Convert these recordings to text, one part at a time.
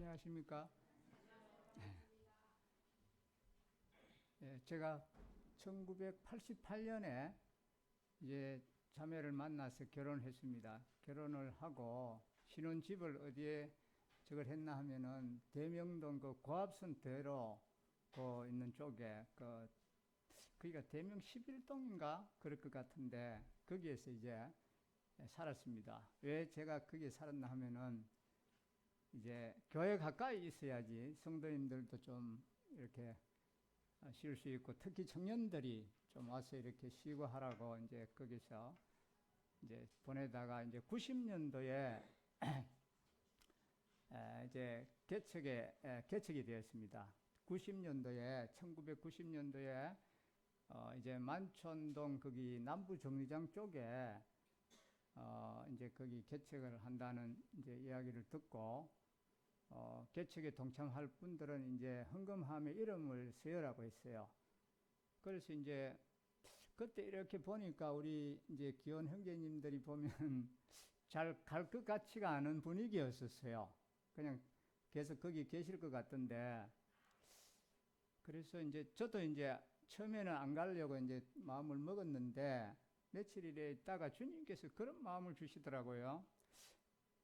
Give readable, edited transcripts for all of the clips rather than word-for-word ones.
안녕하십니까? 제가 1988년에 이제 자매를 만나서 결혼했습니다. 결혼을 하고 신혼집을 어디에 저걸 했나 하면은 대명동 그 고압선대로 그 있는 쪽에 거기가 대명 11동인가 그럴 것 같은데 거기에서 이제 살았습니다. 왜 제가 거기에 살았나 하면은 이제 교회 가까이 있어야지 성도님들도 좀 이렇게 쉴 수 있고 특히 청년들이 좀 와서 이렇게 쉬고 하라고 이제 거기서 이제 보내다가 이제 90년도에 이제 개척이 되었습니다. 1990년도에 이제 만촌동 거기 남부 정류장 쪽에 이제 거기 개척을 한다는 이제 이야기를 듣고 개척에 동참할 분들은 이제 헌금함에 이름을 쓰여라고 했어요. 그래서 이제 그때 이렇게 보니까 우리 이제 기혼 형제님들이 보면 잘 갈 것 같지가 않은 분위기였었어요. 그냥 계속 거기 계실 것 같던데, 그래서 이제 저도 이제 처음에는 안 가려고 이제 마음을 먹었는데 며칠이래 있다가 주님께서 그런 마음을 주시더라고요.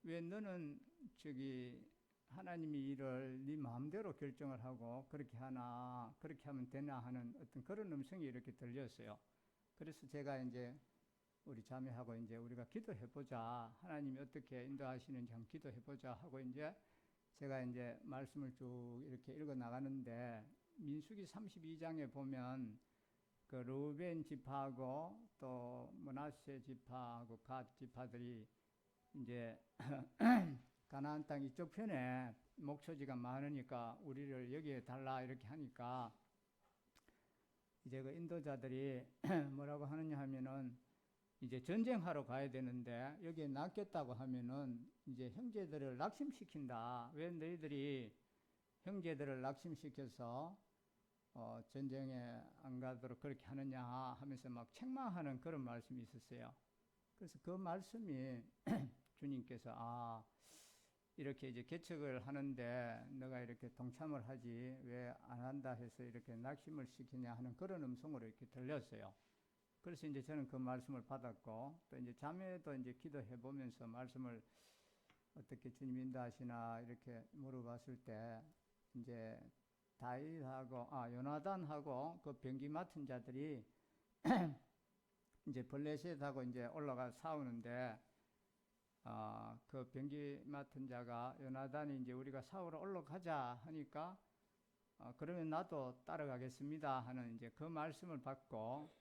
왜 너는 저기 하나님이 일을 네 마음대로 결정을 하고 그렇게 하나 그렇게 하면 되나 하는 어떤 그런 음성이 이렇게 들렸어요. 그래서 제가 이제 우리 자매하고 이제 우리가 기도해 보자, 하나님이 어떻게 인도하시는지 한번 기도해 보자 하고 이제 제가 이제 말씀을 쭉 이렇게 읽어 나가는데 민수기 32장에 보면 그 르우벤 지파하고 또 므낫세 지파하고 갓 지파들이 이제 가나안 땅 이쪽 편에 목초지가 많으니까 우리를 여기에 달라 이렇게 하니까 이제 그 인도자들이 뭐라고 하느냐 하면은 이제 전쟁하러 가야 되는데 여기에 낚였다고 하면은 이제 형제들을 낙심시킨다. 왜 너희들이 형제들을 낙심시켜서 전쟁에 안 가도록 그렇게 하느냐 하면서 막 책망하는 그런 말씀이 있었어요. 그래서 그 말씀이 주님께서 이렇게 이제 개척을 하는데 너가 이렇게 동참을 하지 왜 안 한다 해서 이렇게 낙심을 시키냐 하는 그런 음성으로 이렇게 들렸어요. 그래서 이제 저는 그 말씀을 받았고 또 이제 자매도 이제 기도해 보면서 말씀을 어떻게 주님 인도하시나 이렇게 물어봤을 때 이제 다윗하고 요나단하고 그 병기 맡은 자들이 이제 블레셋하고 이제 올라가 싸우는데 그 병기 맡은 자가 요나단이 이제 우리가 싸우러 올라가자 하니까 그러면 나도 따라가겠습니다 하는 이제 그 말씀을 받고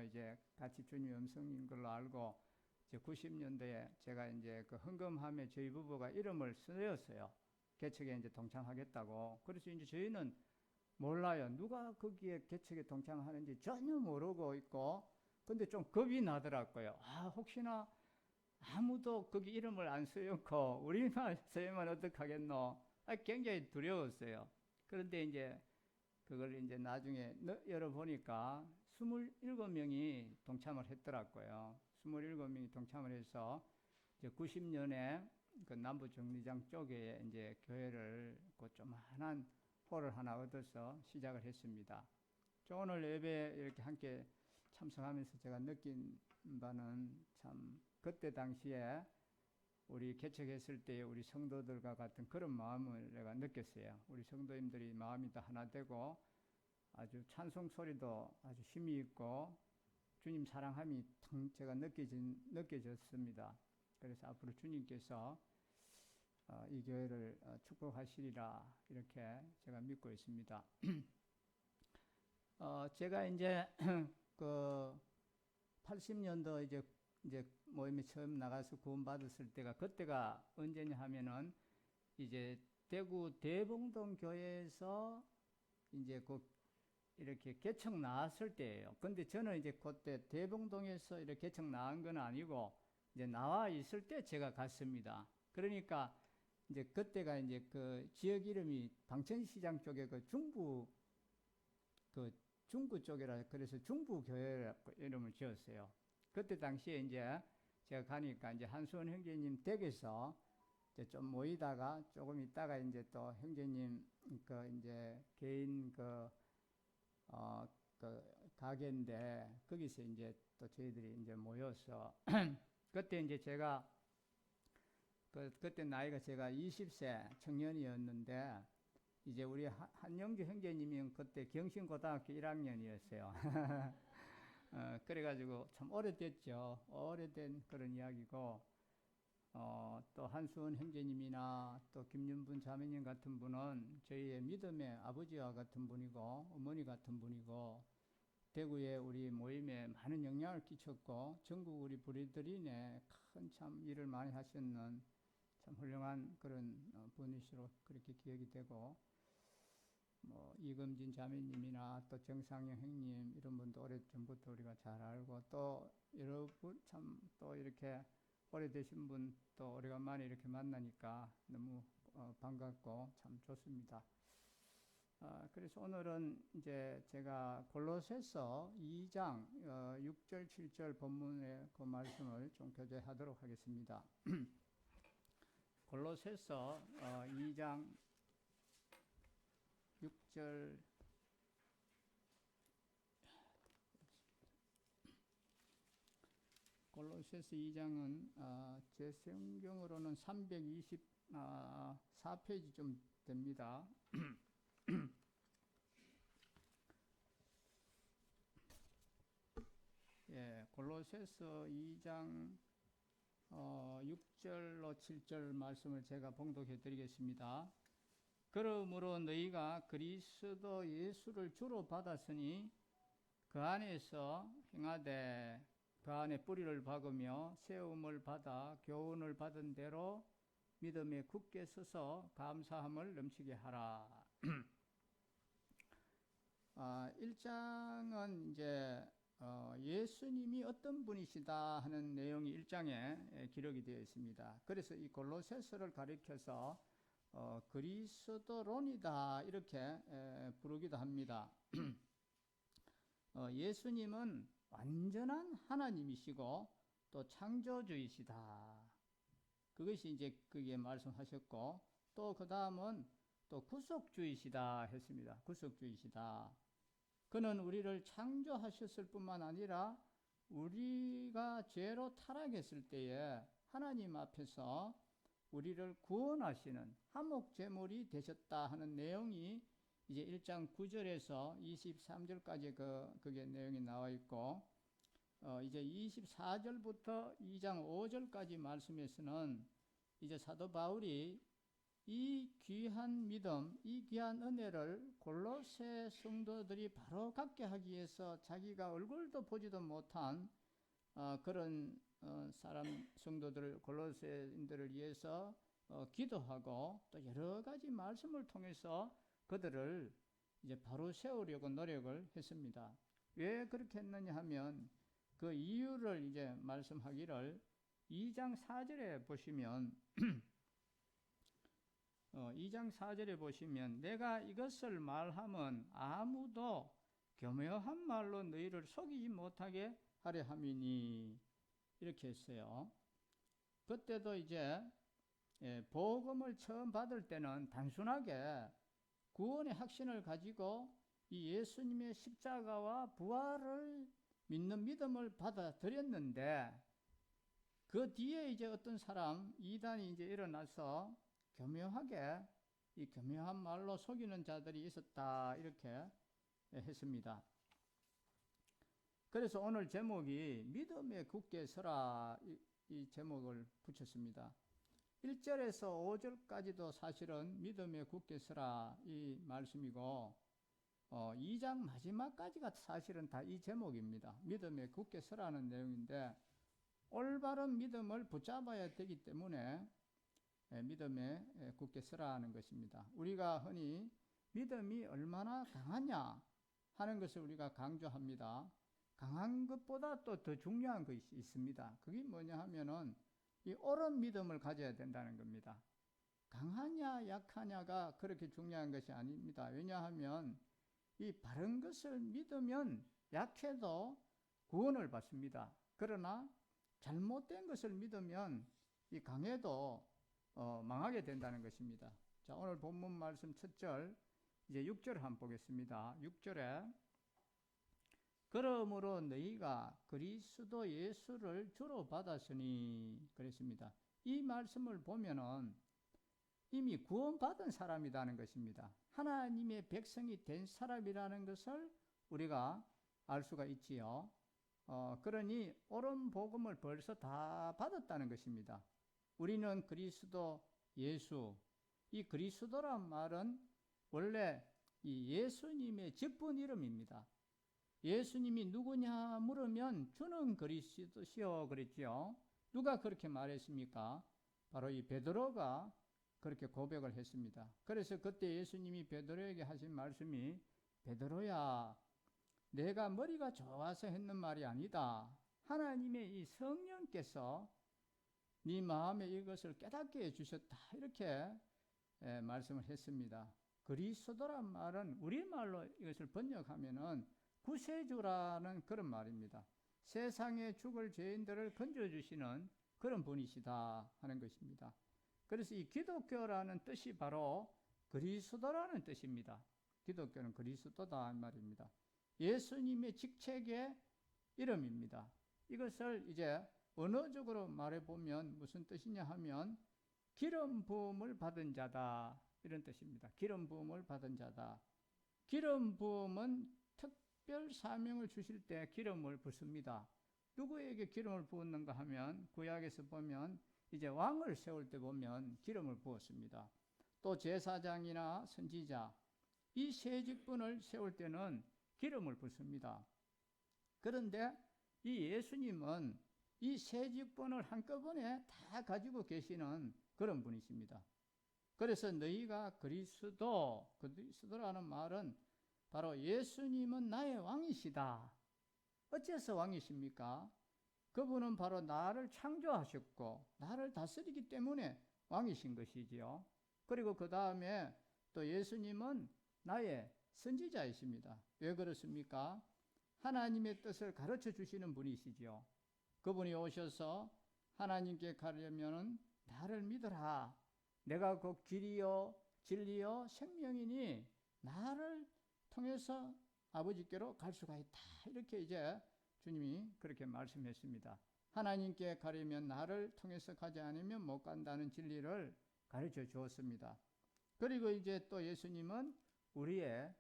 이제 같이 주님의 음성인 걸로 알고 이제 90년대에 제가 이제 그 헌금함에 저희 부부가 이름을 쓰였어요. 개척에 이제 동참하겠다고. 그래서 이제 저희는 몰라요. 누가 거기에 개척에 동참하는지 전혀 모르고 있고, 근데 좀 겁이 나더라고요. 혹시나 아무도 거기 이름을 안 쓰였고 우리만 쓰면 어떡하겠노? 굉장히 두려웠어요. 그런데 이제 그걸 이제 나중에 열어보니까 27명이 동참을 했더라고요. 27명이 동참을 해서 이제 90년에 그 남부 정류장 쪽에 이제 교회를 그 조그만한 홀을 하나 얻어서 시작을 했습니다. 오늘 예배 이렇게 함께 참석하면서 제가 느낀 바는 참 그때 당시에 우리 개척했을 때 우리 성도들과 같은 그런 마음을 내가 느꼈어요. 우리 성도님들이 마음이 다 하나 되고 아주 찬송 소리도 아주 힘이 있고 주님 사랑함이 제가 느껴졌습니다. 그래서 앞으로 주님께서 이 교회를 축복하시리라 이렇게 제가 믿고 있습니다. 제가 이제 그 80년도 이제 모임에 처음 나가서 구원받았을 때가 그때가 언제냐 하면은 이제 대구 대봉동 교회에서 이제 이렇게 개척 나왔을 때예요. 근데 저는 이제 그때 대봉동에서 이렇게 개척 나온 건 아니고 이제 나와 있을 때 제가 갔습니다. 그러니까 이제 그때가 이제 그 지역 이름이 방천시장 쪽에 그 중부 쪽이라 그래서 중부교회라고 이름을 지었어요. 그때 당시에 이제 제가 가니까 이제 한수원 형제님 댁에서 이제 좀 모이다가 조금 있다가 이제 또 형제님 그 이제 개인 어, 그 가게인데 거기서 이제 또 저희들이 이제 모여서 그때 이제 제가 그때 나이가 제가 20세 청년이었는데 이제 우리 한영주 형제님이 그때 경신고등학교 1학년이었어요. 그래가지고 참 오래됐죠. 오래된 그런 이야기고, 또 한수원 형제님이나 또 김윤분 자매님 같은 분은 저희의 믿음의 아버지와 같은 분이고, 어머니 같은 분이고, 대구에 우리 모임에 많은 영향을 끼쳤고, 전국 우리 부리들인에 큰 참 일을 많이 하셨는 참 훌륭한 그런 분이시로 그렇게 기억이 되고, 뭐 이금진 자매님이나 또 정상영 형님 이런 분도 오래 전부터 우리가 잘 알고, 또 여러분 참 또 이렇게 오래되신 분 또 오래간만에 이렇게 만나니까 너무 반갑고 참 좋습니다. 그래서 오늘은 이제 제가 골로새서 2장 6절 7절 본문의 그 말씀을 좀 교제하도록 하겠습니다. 골로새서 2장 6절 골로새서 2장은 제 성경으로는 324페이지 좀 됩니다. 예, 골로새서 2장 6절로 7절 말씀을 제가 봉독해 드리겠습니다. 그러므로 너희가 그리스도 예수를 주로 받았으니 그 안에서 행하되 그 안에 뿌리를 박으며 세움을 받아 교훈을 받은 대로 믿음에 굳게 서서 감사함을 넘치게 하라. 1장은 이제 예수님이 어떤 분이시다 하는 내용이 1장에 기록이 되어 있습니다. 그래서 이 골로새서를 가리켜서 그리스도론이다 이렇게 부르기도 합니다. 예수님은 완전한 하나님이시고 또 창조주이시다. 그것이 이제 그게 말씀하셨고, 또 그 다음은 또 구속주이시다 했습니다. 구속주이시다. 그는 우리를 창조하셨을 뿐만 아니라 우리가 죄로 타락했을 때에 하나님 앞에서 우리를 구원하시는 화목제물이 되셨다 하는 내용이 이제 1장 9절에서 23절까지 그게 내용이 나와 있고, 이제 24절부터 2장 5절까지 말씀에서는 이제 사도 바울이 이 귀한 믿음, 이 귀한 은혜를 골로새 성도들이 바로 갖게 하기 위해서 자기가 얼굴도 보지도 못한 그런 사람 성도들 골로새인들을 위해서 기도하고 또 여러 가지 말씀을 통해서 그들을 이제 바로 세우려고 노력을 했습니다. 왜 그렇게 했느냐 하면 그 이유를 이제 말씀하기를 2장 4절에 보시면 2장 4절에 보시면 내가 이것을 말하면 아무도 교묘한 말로 너희를 속이지 못하게 하려 함이니 이렇게 했어요. 그때도 이제 복음을 처음 받을 때는 단순하게 구원의 확신을 가지고 이 예수님의 십자가와 부활을 믿는 믿음을 받아들였는데, 그 뒤에 이제 어떤 사람 이단이 이제 일어나서 교묘하게 이 교묘한 말로 속이는 자들이 있었다 이렇게 했습니다. 그래서 오늘 제목이 믿음에 굳게 서라 이 제목을 붙였습니다. 1절에서 5절까지도 사실은 믿음에 굳게 서라 이 말씀이고, 2장 마지막까지가 사실은 다 이 제목입니다. 믿음에 굳게 서라는 내용인데, 올바른 믿음을 붙잡아야 되기 때문에 믿음에 굳게 서라 하는 것입니다. 우리가 흔히 믿음이 얼마나 강하냐 하는 것을 우리가 강조합니다. 강한 것보다 또 더 중요한 것이 있습니다. 그게 뭐냐 하면은 이 옳은 믿음을 가져야 된다는 겁니다. 강하냐 약하냐가 그렇게 중요한 것이 아닙니다. 왜냐하면 이 바른 것을 믿으면 약해도 구원을 받습니다. 그러나 잘못된 것을 믿으면 이 강해도 망하게 된다는 것입니다. 자, 오늘 본문 말씀 첫 절, 이제 6절 한번 보겠습니다. 6절에 그러므로 너희가 그리스도 예수를 주로 받았으니 그랬습니다. 이 말씀을 보면은 이미 구원받은 사람이라는 것입니다. 하나님의 백성이 된 사람이라는 것을 우리가 알 수가 있지요. 그러니 옳은 복음을 벌써 다 받았다는 것입니다. 우리는 그리스도 예수, 이 그리스도란 말은 원래 이 예수님의 직분 이름입니다. 예수님이 누구냐 물으면 주는 그리스도시요 그랬지요. 누가 그렇게 말했습니까? 바로 이 베드로가 그렇게 고백을 했습니다. 그래서 그때 예수님이 베드로에게 하신 말씀이 베드로야, 내가 머리가 좋아서 했는 말이 아니다. 하나님의 이 성령께서 네 마음에 이것을 깨닫게 해주셨다. 이렇게 말씀을 했습니다. 그리스도란 말은 우리말로 이것을 번역하면은 구세주라는 그런 말입니다. 세상에 죽을 죄인들을 건져주시는 그런 분이시다 하는 것입니다. 그래서 이 기독교라는 뜻이 바로 그리스도라는 뜻입니다. 기독교는 그리스도다 이 말입니다. 예수님의 직책의 이름입니다. 이것을 이제 언어적으로 말해보면 무슨 뜻이냐 하면 기름 부음을 받은 자다 이런 뜻입니다. 기름 부음을 받은 자다. 기름 부음은 특별 사명을 주실 때 기름을 붓습니다. 누구에게 기름을 부었는가 하면 구약에서 보면 이제 왕을 세울 때 보면 기름을 부었습니다. 또 제사장이나 선지자 이 세 직분을 세울 때는 기름을 붓습니다. 그런데 이 예수님은 이 세 직분을 한꺼번에 다 가지고 계시는 그런 분이십니다. 그래서 너희가 그리스도라는 말은 바로 예수님은 나의 왕이시다. 어째서 왕이십니까? 그분은 바로 나를 창조하셨고 나를 다스리기 때문에 왕이신 것이지요. 그리고 그 다음에 또 예수님은 나의 선지자이십니다. 왜 그렇습니까? 하나님의 뜻을 가르쳐 주시는 분이시지요. 그분이 오셔서 하나님께 가려면 나를 믿어라. 내가 곧 길이요 진리요 생명이니 나를 통해서 아버지께로 갈 수가 있다. 이렇게 이제 주님이 그렇게 말씀했습니다. 하나님께 가려면 나를 통해서 가지 않으면 못 간다는 진리를 가르쳐 주었습니다. 그리고 이제 또 예수님은 우리의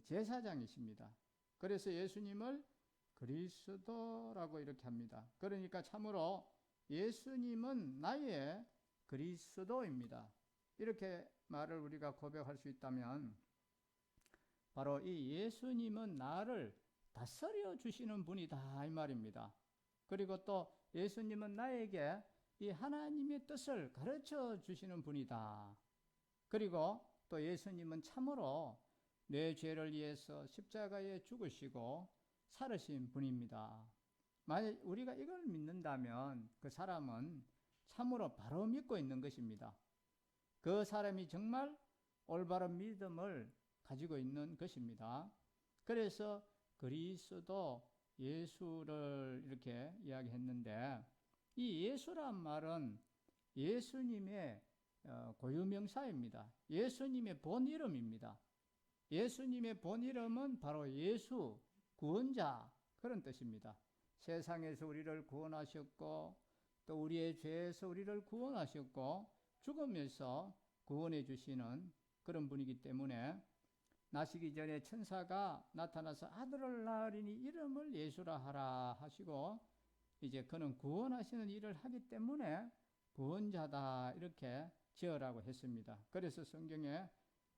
제사장이십니다. 그래서 예수님을 그리스도라고 이렇게 합니다. 그러니까 참으로 예수님은 나의 그리스도입니다. 이렇게 말을 우리가 고백할 수 있다면 바로 이 예수님은 나를 다스려 주시는 분이다 이 말입니다. 그리고 또 예수님은 나에게 이 하나님의 뜻을 가르쳐 주시는 분이다. 그리고 또 예수님은 참으로 내 죄를 위해서 십자가에 죽으시고 살으신 분입니다. 만약 우리가 이걸 믿는다면 그 사람은 참으로 바로 믿고 있는 것입니다. 그 사람이 정말 올바른 믿음을 가지고 있는 것입니다. 그래서 그리스도 예수를 이렇게 이야기했는데 이 예수란 말은 예수님의 고유명사입니다. 예수님의 본 이름입니다. 예수님의 본 이름은 바로 예수, 구원자 그런 뜻입니다. 세상에서 우리를 구원하셨고 또 우리의 죄에서 우리를 구원하셨고 죽음에서 구원해 주시는 그런 분이기 때문에 나시기 전에 천사가 나타나서 아들을 낳으리니 이름을 예수라 하라 하시고 이제 그는 구원하시는 일을 하기 때문에 구원자다 이렇게 지으라고 했습니다. 그래서 성경에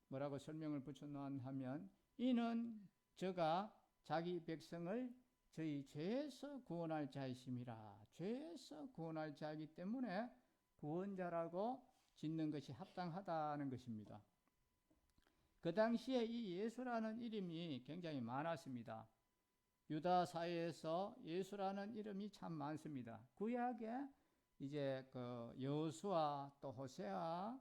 뭐라고 설명을 붙여놓았냐 하면 이는 저가 자기 백성을 저희 죄에서 구원할 자이심이라. 죄에서 구원할 자이기 때문에 구원자라고 짓는 것이 합당하다는 것입니다. 그 당시에 이 예수라는 이름이 굉장히 많았습니다. 유다 사회에서 예수라는 이름이 참 많습니다. 구약에 이제 그 여호수아 또 호세아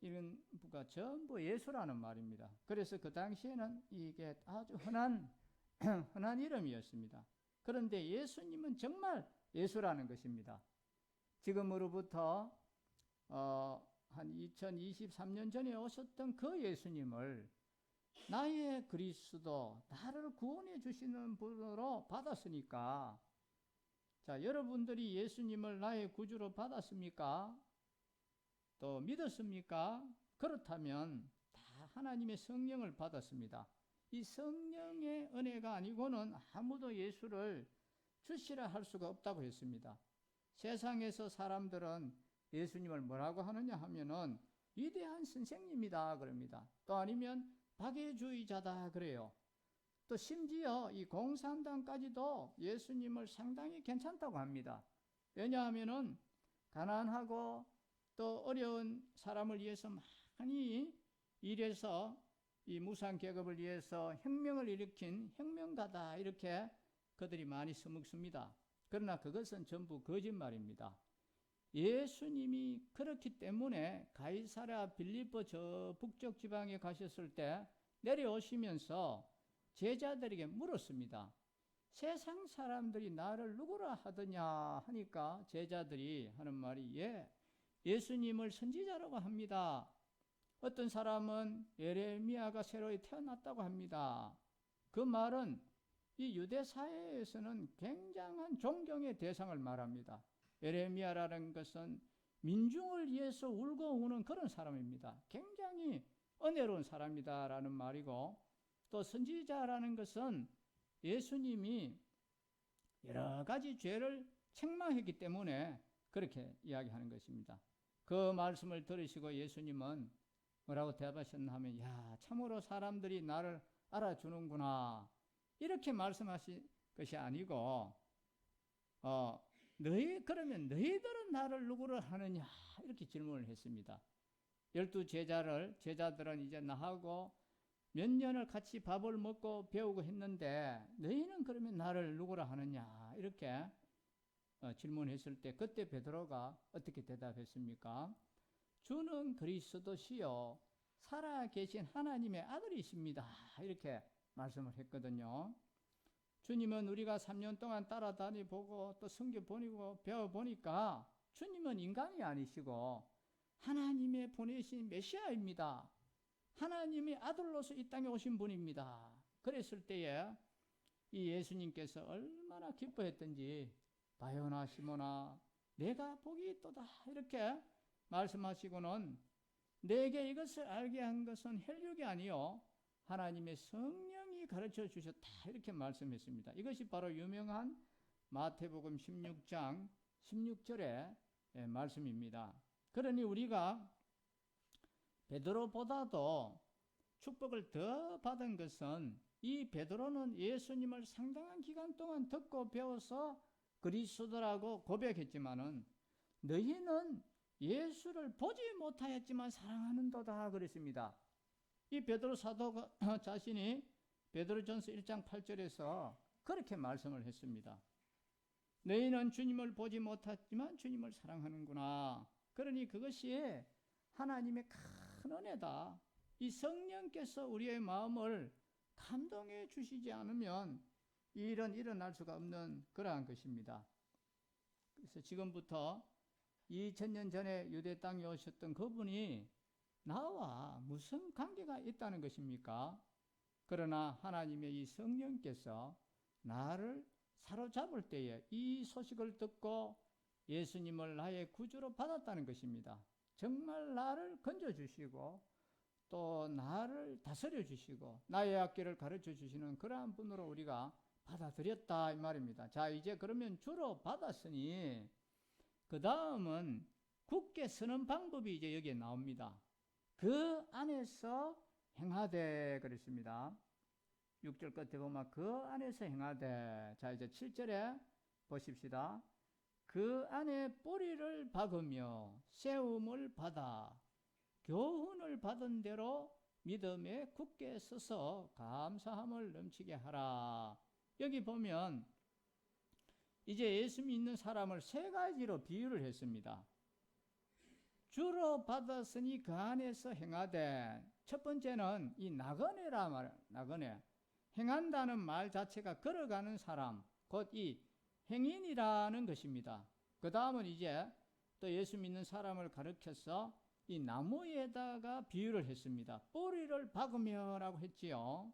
이런 부가 전부 예수라는 말입니다. 그래서 그 당시에는 이게 아주 흔한 이름이었습니다. 그런데 예수님은 정말 예수라는 것입니다. 지금으로부터 한 2023년 전에 오셨던 그 예수님을 나의 그리스도, 나를 구원해 주시는 분으로 받았으니까, 자, 여러분들이 예수님을 나의 구주로 받았습니까? 또 믿었습니까? 그렇다면 다 하나님의 성령을 받았습니다. 이 성령의 은혜가 아니고는 아무도 예수를 주시라 할 수가 없다고 했습니다. 세상에서 사람들은 예수님을 뭐라고 하느냐 하면은 위대한 선생님이다 그럽니다. 또 아니면 박애주의자다 그래요. 또 심지어 이 공산당까지도 예수님을 상당히 괜찮다고 합니다. 왜냐하면은 가난하고 또 어려운 사람을 위해서 많이 일해서 이 무상계급을 위해서 혁명을 일으킨 혁명가다 이렇게 그들이 많이 써먹습니다. 그러나 그것은 전부 거짓말입니다. 예수님이 그렇기 때문에 가이사랴 빌립보 저 북쪽 지방에 가셨을 때 내려오시면서 제자들에게 물었습니다. 세상 사람들이 나를 누구라 하더냐 하니까 제자들이 하는 말이 예수님을 선지자라고 합니다. 어떤 사람은 예레미야가 새로 태어났다고 합니다. 그 말은 이 유대 사회에서는 굉장한 존경의 대상을 말합니다. 예레미야라는 것은 민중을 위해서 울고 우는 그런 사람입니다. 굉장히 은혜로운 사람이다라는 말이고, 또 선지자라는 것은 예수님이 여러 가지 죄를 책망했기 때문에 그렇게 이야기하는 것입니다. 그 말씀을 들으시고 예수님은 뭐라고 대답하셨나 하면, 참으로 사람들이 나를 알아주는구나 이렇게 말씀하신 것이 아니고, 그러면 너희들은 나를 누구를 하느냐 이렇게 질문을 했습니다. 12제자들은 이제 나하고 몇 년을 같이 밥을 먹고 배우고 했는데 너희는 그러면 나를 누구라 하느냐 이렇게 질문했을 때 그때 베드로가 어떻게 대답했습니까? 주는 그리스도시요 살아계신 하나님의 아들이십니다 이렇게 말씀을 했거든요. 주님은 우리가 3년 동안 따라다니보고 또 성경 보니고 배워보니까 주님은 인간이 아니시고 하나님의 보내신 메시아입니다. 하나님의 아들로서 이 땅에 오신 분입니다. 그랬을 때에 이 예수님께서 얼마나 기뻐했던지, 바요나 시모나 내가 복이 있도다 이렇게 말씀하시고는 내게 이것을 알게 한 것은 혈육이 아니요 하나님의 성령이 가르쳐 주셨다 이렇게 말씀했습니다. 이것이 바로 유명한 마태복음 16장 16절의 말씀입니다. 그러니 우리가 베드로보다도 축복을 더 받은 것은 이 베드로는 예수님을 상당한 기간 동안 듣고 배워서 그리스도라고 고백했지만은 너희는 예수를 보지 못하였지만 사랑하는도다 그랬습니다. 이 베드로 사도가 자신이 베드로전서 1장 8절에서 그렇게 말씀을 했습니다. 너희는 주님을 보지 못했지만 주님을 사랑하는구나. 그러니 그것이 하나님의 큰 은혜다. 이 성령께서 우리의 마음을 감동해 주시지 않으면 이 일은 일어날 수가 없는 그러한 것입니다. 그래서 지금부터 2000년 전에 유대 땅에 오셨던 그분이 나와 무슨 관계가 있다는 것입니까? 그러나 하나님의 이 성령께서 나를 사로잡을 때에 이 소식을 듣고 예수님을 나의 구주로 받았다는 것입니다. 정말 나를 건져주시고 또 나를 다스려 주시고 나의 앞길을 가르쳐 주시는 그러한 분으로 우리가 받아들였다 이 말입니다. 자, 이제 그러면 주로 받았으니 그 다음은 굳게 서는 방법이 이제 여기에 나옵니다. 그 안에서 행하되 그랬습니다. 6절 끝에 보면 그 안에서 행하되. 자, 이제 7절에 보십시다. 그 안에 뿌리를 박으며 세움을 받아 교훈을 받은 대로 믿음에 굳게 서서 감사함을 넘치게 하라. 여기 보면 이제 예수 믿는 사람을 세 가지로 비유를 했습니다. 주로 받았으니 그 안에서 행하되. 첫 번째는 이 나그네라 말, 나그네. 행한다는 말 자체가 걸어가는 사람, 곧 이 행인이라는 것입니다. 그 다음은 이제 또 예수 믿는 사람을 가르쳐서 이 나무에다가 비유를 했습니다. 뿌리를 박으며라고 했지요.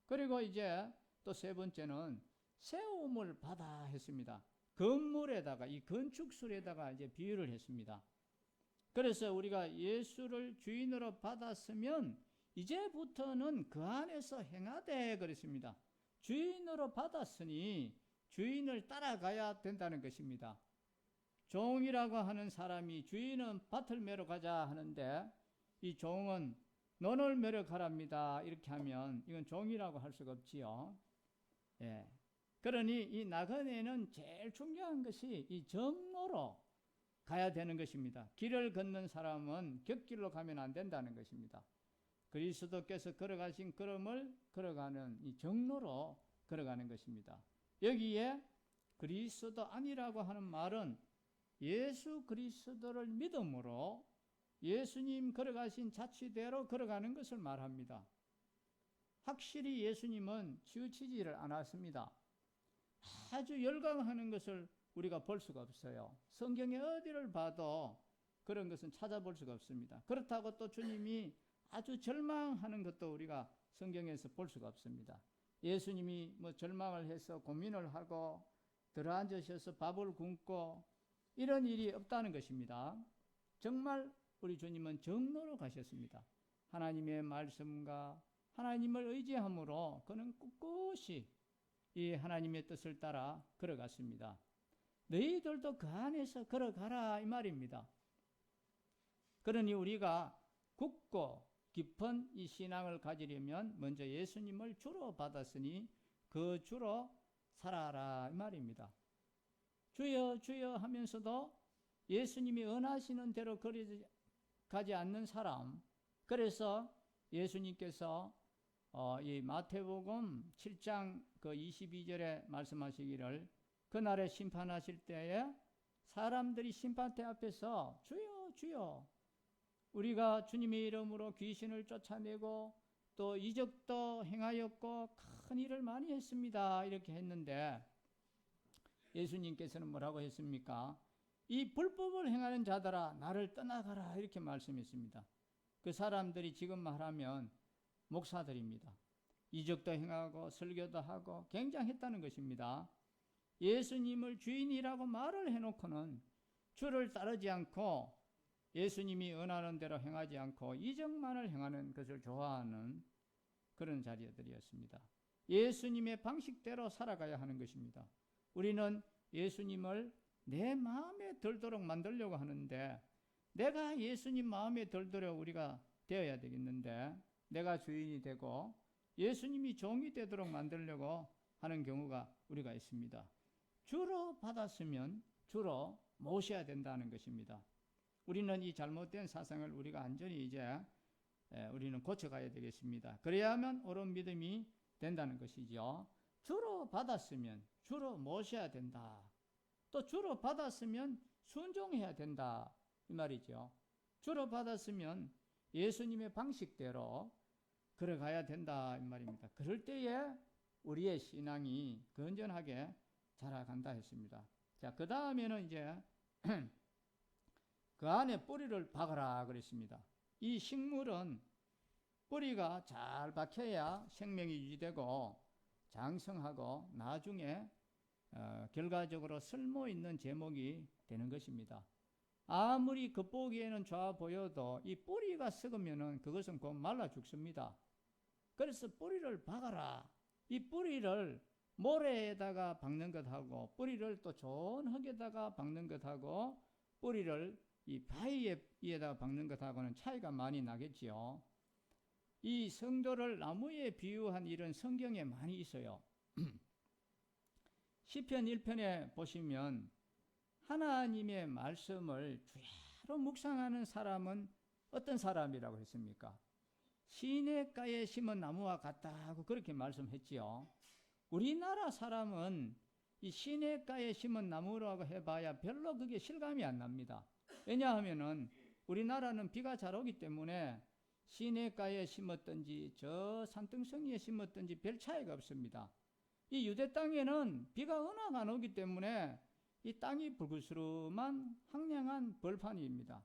그리고 이제 또 세 번째는 세움을 받아 했습니다. 건물에다가, 이 건축술에다가 이제 비유를 했습니다. 그래서 우리가 예수를 주인으로 받았으면 이제부터는 그 안에서 행하되 그랬습니다. 주인으로 받았으니 주인을 따라가야 된다는 것입니다. 종이라고 하는 사람이 주인은 밭을 매러 가자 하는데 이 종은 논을 매러 가랍니다. 이렇게 하면 이건 종이라고 할 수가 없지요. 예. 그러니 이 나그네는 제일 중요한 것이 이 정로로 가야 되는 것입니다. 길을 걷는 사람은 곁길로 가면 안 된다는 것입니다. 그리스도께서 걸어가신 걸음을 걸어가는 이 정로로 걸어가는 것입니다. 여기에 그리스도 아니라고 하는 말은 예수 그리스도를 믿음으로 예수님 걸어가신 자취대로 걸어가는 것을 말합니다. 확실히 예수님은 치우치지를 않았습니다. 아주 열광하는 것을 우리가 볼 수가 없어요. 성경에 어디를 봐도 그런 것은 찾아볼 수가 없습니다. 그렇다고 또 주님이 아주 절망하는 것도 우리가 성경에서 볼 수가 없습니다. 예수님이 뭐 절망을 해서 고민을 하고 들어앉으셔서 밥을 굶고 이런 일이 없다는 것입니다. 정말 우리 주님은 정로로 가셨습니다. 하나님의 말씀과 하나님을 의지함으로 그는 꿋꿋이 이 하나님의 뜻을 따라 걸어갔습니다. 너희들도 그 안에서 걸어가라 이 말입니다. 그러니 우리가 굳고 깊은 이 신앙을 가지려면 먼저 예수님을 주로 받았으니 그 주로 살아라 이 말입니다. 주여 주여 하면서도 예수님이 원하시는 대로 가지 않는 사람, 그래서 예수님께서 이 마태복음 7장 그 22절에 말씀하시기를 그날에 심판하실 때에 사람들이 심판대 앞에서 주여 주여 우리가 주님의 이름으로 귀신을 쫓아내고 또 이적도 행하였고 큰 일을 많이 했습니다 이렇게 했는데 예수님께서는 뭐라고 했습니까? 이 불법을 행하는 자들아 나를 떠나가라 이렇게 말씀했습니다. 그 사람들이 지금 말하면 목사들입니다. 이적도 행하고 설교도 하고 굉장했다는 것입니다. 예수님을 주인이라고 말을 해놓고는 주를 따르지 않고 예수님이 원하는 대로 행하지 않고 이적만을 행하는 것을 좋아하는 그런 자리들이었습니다. 예수님의 방식대로 살아가야 하는 것입니다. 우리는 예수님을 내 마음에 들도록 만들려고 하는데 내가 예수님 마음에 들도록 우리가 되어야 되겠는데 내가 주인이 되고 예수님이 종이 되도록 만들려고 하는 경우가 우리가 있습니다. 주로 받았으면 주로 모셔야 된다는 것입니다. 우리는 이 잘못된 사상을 우리가 완전히 이제 우리는 고쳐가야 되겠습니다. 그래야만 옳은 믿음이 된다는 것이죠. 주로 받았으면 주로 모셔야 된다. 또 주로 받았으면 순종해야 된다 이 말이죠. 주로 받았으면 예수님의 방식대로 걸어가야 된다 이 말입니다. 그럴 때에 우리의 신앙이 건전하게 자라간다 했습니다. 자, 그 다음에는 이제 그 안에 뿌리를 박아라 그랬습니다. 이 식물은 뿌리가 잘 박혀야 생명이 유지되고 장성하고 나중에 결과적으로 쓸모있는 제목이 되는 것입니다. 아무리 겉보기에는 좋아 보여도 이 뿌리가 썩으면 그것은 곧 말라 죽습니다. 그래서 뿌리를 박아라. 이 뿌리를 모래에다가 박는 것하고 뿌리를 또 좋은 흙에다가 박는 것하고 뿌리를 이 바위에다가 박는 것하고는 차이가 많이 나겠지요. 이 성도를 나무에 비유한 일은 성경에 많이 있어요. 시편 1편에 보시면 하나님의 말씀을 주야로 묵상하는 사람은 어떤 사람이라고 했습니까? 시냇가에 심은 나무와 같다고 그렇게 말씀했지요. 우리나라 사람은 이 시냇가에 심은 나무라고 해봐야 별로 그게 실감이 안 납니다. 왜냐하면은 우리나라는 비가 잘 오기 때문에 시냇가에 심었든지 저 산등성이에 심었든지 별 차이가 없습니다. 이 유대 땅에는 비가 워낙 안 오기 때문에 이 땅이 불그스름한 황량한 벌판입니다.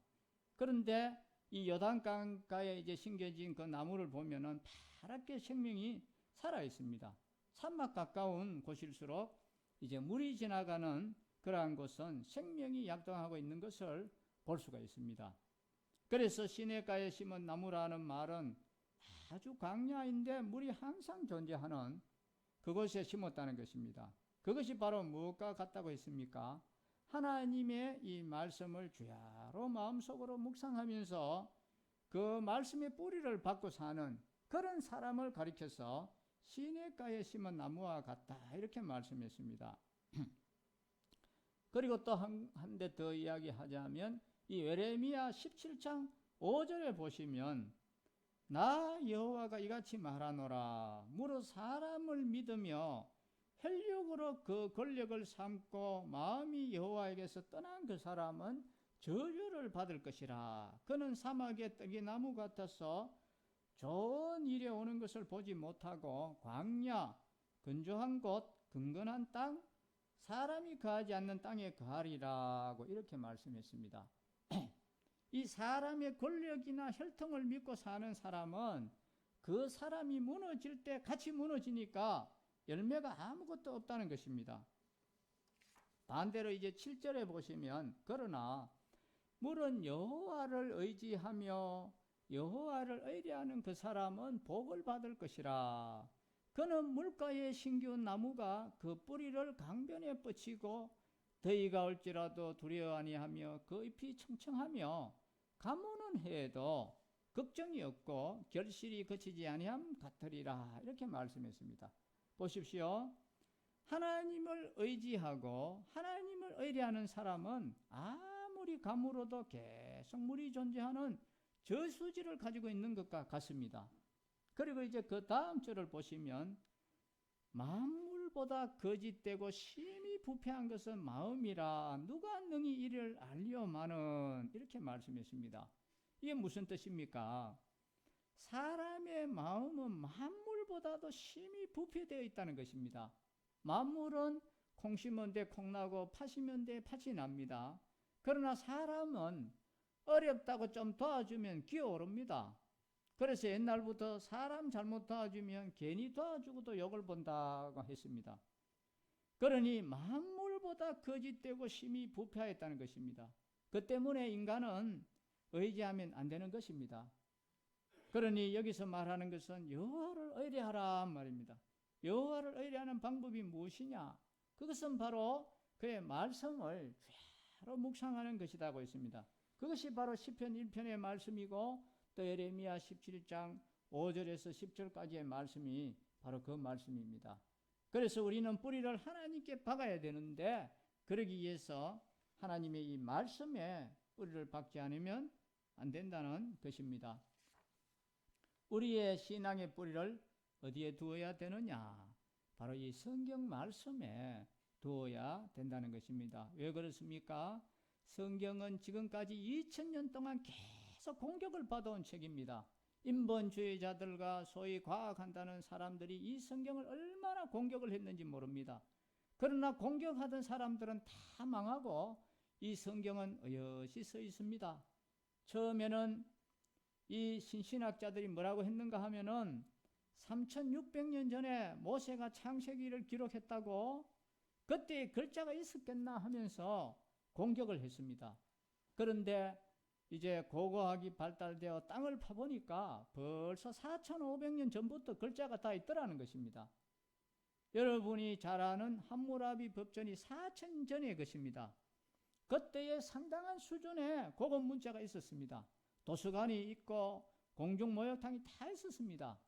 그런데 이 요단강가에 이제 심겨진 그 나무를 보면은 파랗게 생명이 살아 있습니다. 산막 가까운 곳일수록 이제 물이 지나가는 그러한 곳은 생명이 약동하고 있는 것을 볼 수가 있습니다. 그래서 시냇가에 심은 나무라는 말은 아주 광야인데 물이 항상 존재하는 그곳에 심었다는 것입니다. 그것이 바로 무엇과 같다고 했습니까? 하나님의 이 말씀을 주야로 마음속으로 묵상하면서 그 말씀의 뿌리를 받고 사는 그런 사람을 가리켜서 시냇가에 심은 나무와 같다 이렇게 말씀했습니다. 그리고 또 한 대 더 이야기하자면 이 예레미야 17장 5절에 보시면 나 여호와가 이같이 말하노라 무릇 사람을 믿으며 혈육으로 그 권력을 삼고 마음이 여호와에게서 떠난 그 사람은 저주를 받을 것이라. 그는 사막의 떡이나무 같아서 좋은 일이 오는 것을 보지 못하고 광야, 건조한 곳, 근건한 땅, 사람이 거하지 않는 땅에 거하리라고 이렇게 말씀했습니다. 이 사람의 권력이나 혈통을 믿고 사는 사람은 그 사람이 무너질 때 같이 무너지니까 열매가 아무것도 없다는 것입니다. 반대로 이제 7절에 보시면 그러나 물은 여호와를 의지하며 여호와를 의뢰하는 그 사람은 복을 받을 것이라. 그는 물가에 심기운 나무가 그 뿌리를 강변에 뻗치고 더위가 올지라도 두려워 아니하며 그 잎이 청청하며 가무는 해에도 걱정이 없고 결실이 그치지 아니함 같으리라. 이렇게 말씀했습니다. 보십시오. 하나님을 의지하고 하나님을 의뢰하는 사람은 아무리 가물어도 계속 물이 존재하는 저수지를 가지고 있는 것과 같습니다. 그리고 이제 그 다음 절을 보시면 만물보다 거짓되고 심히 부패한 것은 마음이라 누가 능히 이를 알리오마는 이렇게 말씀했습니다. 이게 무슨 뜻입니까? 사람의 마음은 만물보다도 심히 부패되어 있다는 것입니다. 만물은 콩 심은 데 콩 나고 팥 심은 데 팥이 납니다. 그러나 사람은 어렵다고 좀 도와주면 기어오릅니다. 그래서 옛날부터 사람 잘못 도와주면 괜히 도와주고도 욕을 본다고 했습니다. 그러니 만물보다 거짓되고 심히 부패하였다는 것입니다. 그 때문에 인간은 의지하면 안 되는 것입니다. 그러니 여기서 말하는 것은 여호와를 의뢰하라 말입니다. 여호와를 의뢰하는 방법이 무엇이냐? 그것은 바로 그의 말씀을 주야로 묵상하는 것이라고 했습니다. 그것이 바로 시편 1편의 말씀이고 또 예레미야 17장 5절에서 10절까지의 말씀이 바로 그 말씀입니다. 그래서 우리는 뿌리를 하나님께 박아야 되는데 그러기 위해서 하나님의 이 말씀에 뿌리를 박지 않으면 안 된다는 것입니다. 우리의 신앙의 뿌리를 어디에 두어야 되느냐? 바로 이 성경 말씀에 두어야 된다는 것입니다. 왜 그렇습니까? 성경은 지금까지 2000년 동안 계속 공격을 받아온 책입니다. 인본주의자들과 소위 과학한다는 사람들이 이 성경을 얼마나 공격을 했는지 모릅니다. 그러나 공격하던 사람들은 다 망하고 이 성경은 어여시 서 있습니다. 처음에는 이 신신학자들이 뭐라고 했는가 하면은 3600년 전에 모세가 창세기를 기록했다고 그때 글자가 있었겠나 하면서 공격을 했습니다. 그런데 이제 고고학이 발달되어 땅을 파보니까 벌써 4500년 전부터 글자가 다 있더라는 것입니다. 여러분이 잘 아는 함무라비 법전이 4000년 전의 것입니다. 그때에 상당한 수준의 고급 문자가 있었습니다. 도서관이 있고 공중목욕탕이 다 있었습니다.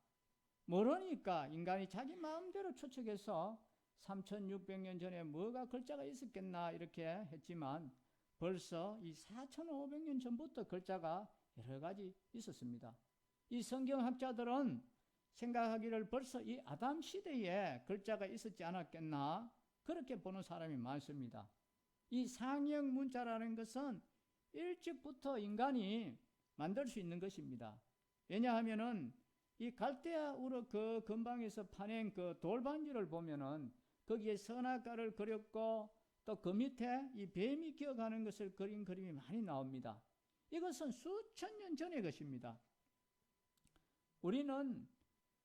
모르니까 인간이 자기 마음대로 추측해서 3600년 전에 뭐가 글자가 있었겠나 이렇게 했지만 벌써 이 4500년 전부터 글자가 여러 가지 있었습니다. 이 성경학자들은 생각하기를 벌써 이 아담 시대에 글자가 있었지 않았겠나 그렇게 보는 사람이 많습니다. 이 상형 문자라는 것은 일찍부터 인간이 만들 수 있는 것입니다. 왜냐하면은 이 갈대아 우르 그 근방에서 파낸 그 돌반지를 보면은 거기에 선악과를 그렸고 또 그 밑에 이 뱀이 기어가는 것을 그린 그림이 많이 나옵니다. 이것은 수천 년 전의 것입니다. 우리는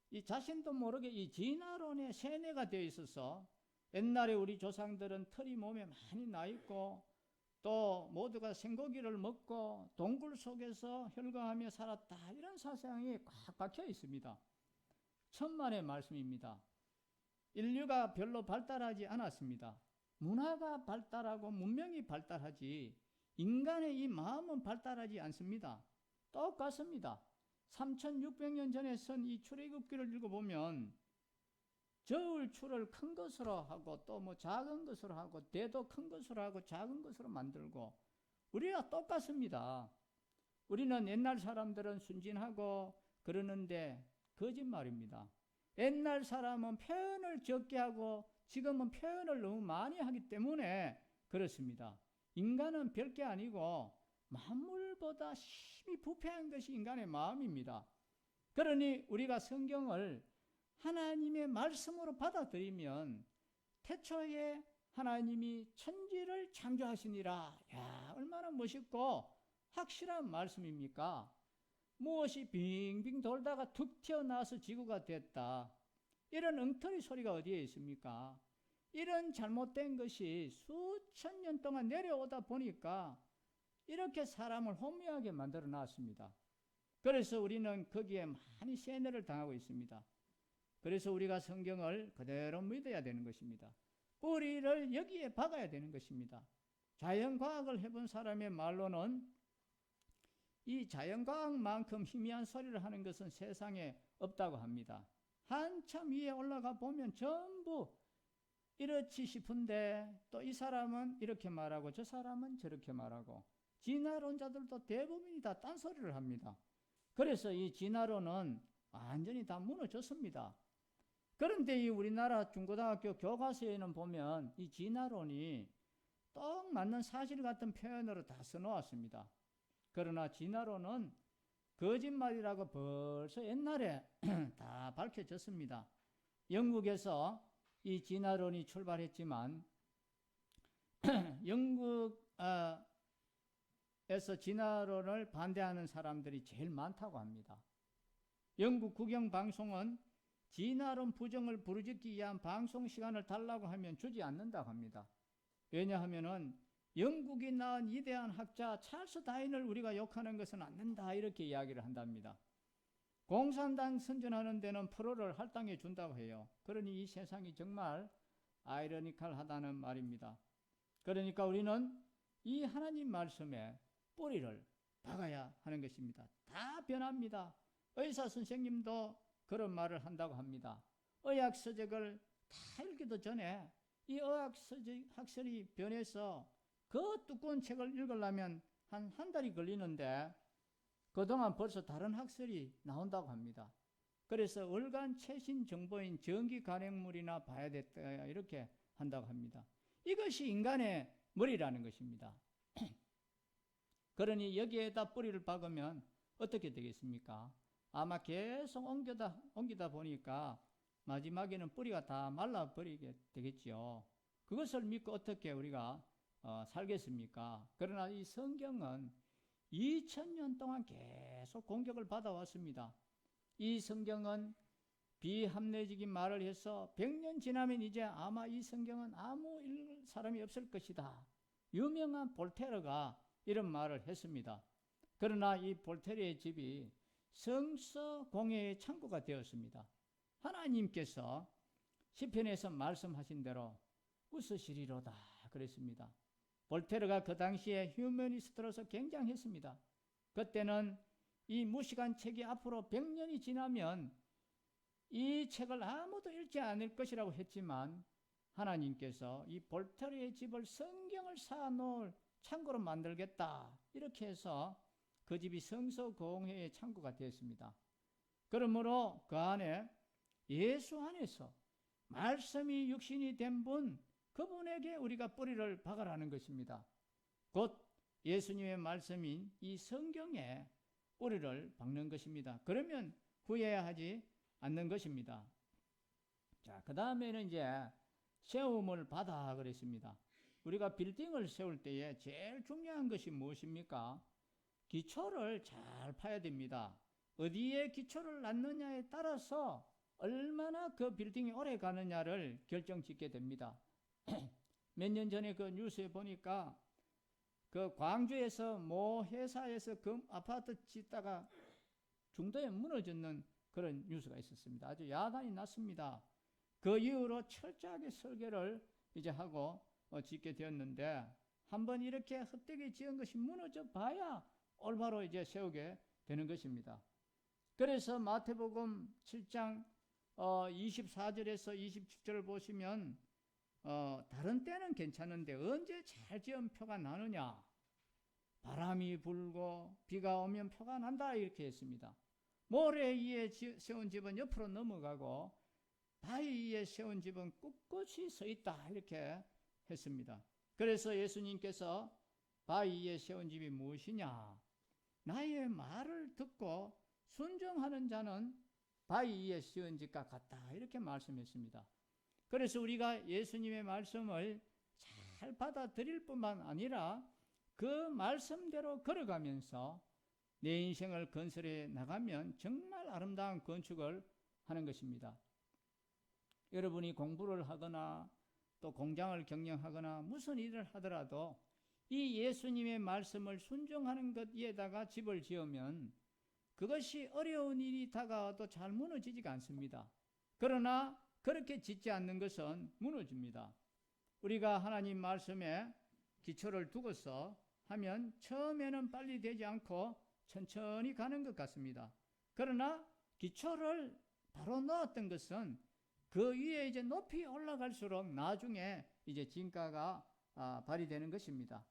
이 자신도 모르게 이 진화론에 세뇌가 되어 있어서 옛날에 우리 조상들은 털이 몸에 많이 나 있고 또 모두가 생고기를 먹고 동굴 속에서 혈거하며 살았다, 이런 사상이 꽉 박혀 있습니다. 천만의 말씀입니다. 인류가 별로 발달하지 않았습니다. 문화가 발달하고 문명이 발달하지 인간의 이 마음은 발달하지 않습니다. 똑같습니다. 3600년 전에 쓴 이 출애굽기를 읽어보면 저울추를 큰 것으로 하고 또 뭐 작은 것으로 하고 대도 큰 것으로 하고 작은 것으로 만들고 우리와 똑같습니다. 우리는 옛날 사람들은 순진하고 그러는데 거짓말입니다. 옛날 사람은 표현을 적게 하고 지금은 표현을 너무 많이 하기 때문에 그렇습니다. 인간은 별게 아니고 만물보다 심히 부패한 것이 인간의 마음입니다. 그러니 우리가 성경을 하나님의 말씀으로 받아들이면 태초에 하나님이 천지를 창조하시니라. 야, 얼마나 멋있고 확실한 말씀입니까? 무엇이 빙빙 돌다가 툭 튀어나와서 지구가 됐다, 이런 엉터리 소리가 어디에 있습니까? 이런 잘못된 것이 수천 년 동안 내려오다 보니까 이렇게 사람을 혼미하게 만들어 놨습니다. 그래서 우리는 거기에 많이 세뇌를 당하고 있습니다. 그래서 우리가 성경을 그대로 믿어야 되는 것입니다. 뿌리를 여기에 박아야 되는 것입니다. 자연과학을 해본 사람의 말로는 이 자연과학만큼 희미한 소리를 하는 것은 세상에 없다고 합니다. 한참 위에 올라가 보면 전부 이렇지 싶은데 또 이 사람은 이렇게 말하고 저 사람은 저렇게 말하고 진화론자들도 대부분이 다 딴소리를 합니다. 그래서 이 진화론은 완전히 다 무너졌습니다. 그런데 이 우리나라 중고등학교 교과서에는 보면 이 진화론이 딱 맞는 사실 같은 표현으로 다 써놓았습니다. 그러나 진화론은 거짓말이라고 벌써 옛날에 다 밝혀졌습니다. 영국에서 이 진화론이 출발했지만 영국에서 진화론을 반대하는 사람들이 제일 많다고 합니다. 영국 국영방송은 진화론 부정을 부르짖기 위한 방송 시간을 달라고 하면 주지 않는다고 합니다. 왜냐하면은 영국이 낳은 위대한 학자 찰스 다윈을 우리가 욕하는 것은 안 된다, 이렇게 이야기를 한답니다. 공산당 선전하는 데는 프로를 할당해 준다고 해요. 그러니 이 세상이 정말 아이러니컬하다는 말입니다. 그러니까 우리는 이 하나님 말씀에 뿌리를 박아야 하는 것입니다. 다 변합니다. 의사 선생님도 그런 말을 한다고 합니다. 의학 서적을 다 읽기도 전에 이 의학 학설이 변해서 그 두꺼운 책을 읽으려면 한 달이 걸리는데 그동안 벌써 다른 학설이 나온다고 합니다. 그래서 월간 최신 정보인 전기 간행물이나 봐야 됐다, 이렇게 한다고 합니다. 이것이 인간의 머리라는 것입니다. 그러니 여기에다 뿌리를 박으면 어떻게 되겠습니까? 아마 계속 옮기다 보니까 마지막에는 뿌리가 다 말라버리게 되겠죠. 그것을 믿고 어떻게 우리가 살겠습니까? 그러나 이 성경은 2000년 동안 계속 공격을 받아왔습니다. 이 성경은 비합리적인 말을 해서 100년 지나면 이제 아마 이 성경은 아무 읽을 사람이 없을 것이다. 유명한 볼테르가 이런 말을 했습니다. 그러나 이 볼테르의 집이 성서 공회의 창고가 되었습니다. 하나님께서 시편에서 말씀하신 대로 웃으시리로다 그랬습니다. 볼테르가 그 당시에 휴머니스트로서 굉장했습니다. 그때는 이 무식한 책이 앞으로 100년이 지나면 이 책을 아무도 읽지 않을 것이라고 했지만 하나님께서 이 볼테르의 집을 성경을 쌓아놓을 창고로 만들겠다, 이렇게 해서 그 집이 성서공회의 창고가 되었습니다. 그러므로 그 안에 예수 안에서 말씀이 육신이 된 분, 그분에게 우리가 뿌리를 박으라는 것입니다. 곧 예수님의 말씀인 이 성경에 뿌리를 박는 것입니다. 그러면 후회하지 않는 것입니다. 자, 그 다음에는 이제 세움을 받아 그랬습니다. 우리가 빌딩을 세울 때에 제일 중요한 것이 무엇입니까? 기초를 잘 파야 됩니다. 어디에 기초를 놨느냐에 따라서 얼마나 그 빌딩이 오래 가느냐를 결정짓게 됩니다. 몇 년 전에 그 뉴스에 보니까 그 광주에서 모 회사에서 그 아파트 짓다가 중도에 무너졌는 그런 뉴스가 있었습니다. 아주 야단이 났습니다. 그 이후로 철저하게 설계를 이제 하고 짓게 되었는데, 한번 이렇게 헛되게 지은 것이 무너져 봐야 올바로 이제 세우게 되는 것입니다. 그래서 마태복음 7장 24절에서 27절을 보시면 다른 때는 괜찮은데 언제 잘 지은 표가 나느냐? 바람이 불고 비가 오면 표가 난다, 이렇게 했습니다. 모래 위에 세운 집은 옆으로 넘어가고 바위 위에 세운 집은 꿋꿋이 서 있다, 이렇게 했습니다. 그래서 예수님께서 바위 위에 세운 집이 무엇이냐? 나의 말을 듣고 순종하는 자는 바위 위에 세운 집과 같다, 이렇게 말씀했습니다. 그래서 우리가 예수님의 말씀을 잘 받아들일 뿐만 아니라 그 말씀대로 걸어가면서 내 인생을 건설해 나가면 정말 아름다운 건축을 하는 것입니다. 여러분이 공부를 하거나 또 공장을 경영하거나 무슨 일을 하더라도 이 예수님의 말씀을 순종하는 것 위에다가 집을 지으면 그것이 어려운 일이 다가와도 잘 무너지지가 않습니다. 그러나 그렇게 짓지 않는 것은 무너집니다. 우리가 하나님 말씀에 기초를 두고서 하면 처음에는 빨리 되지 않고 천천히 가는 것 같습니다. 그러나 기초를 바로 놓았던 것은 그 위에 이제 높이 올라갈수록 나중에 이제 진가가 발휘되는 것입니다.